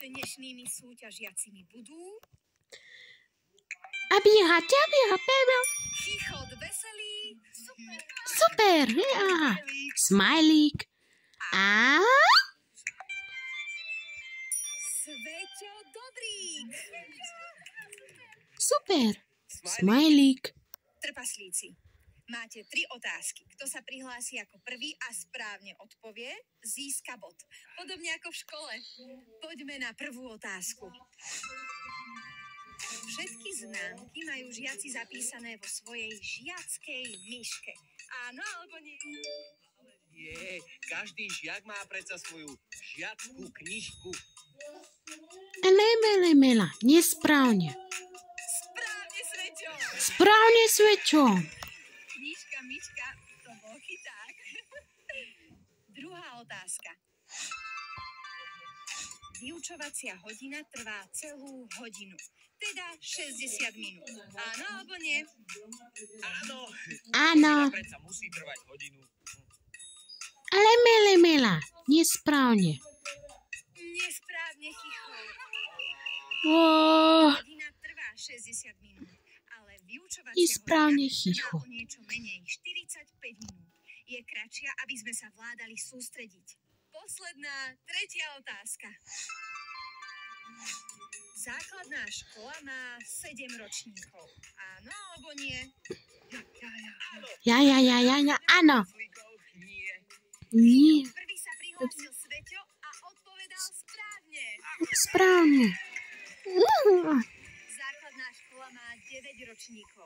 Dnešnými súťažiacimi budú a biehať, Chichot veselý, super, ja. Smajlík a Sveťo Dobrík. super, smajlík. Trpaslíci, máte 3 otázky. Kto sa prihlási ako prvý a správne odpovie, získa bod. Podobne ako v škole. Poďme na prvú otázku. Všetky známky majú žiaci zapísané vo svojej žiackej myške. Áno alebo nie? Nie, každý žiak má predsa svoju žiackú knižku. Mela, nesprávne. Správne, Sveťo. Správne, Sveťo. Knižka, myška, to bol chyták. Druhá otázka. Vyučovacia hodina trvá celú hodinu. Teda 60 minút. Áno alebo nie? Áno. Áno, Predsa musí trvať hodinu. ale Mela, nesprávne. Nesprávne, Chichot. Hodina trvá 60 minút, ale vyučovacia Nesprávne, hodina Chicho. trvá o niečo menej, 45 minút. Je kratšia, aby sme sa vládali sústrediť. Posledná, tretia otázka. Základná škola má 7 ročníkov. Áno alebo nie? Ja, áno. Nie. Nie, Prvý sa prihlásil Sveťo a odpovedal správne. správne. Základná škola má 9 ročníkov.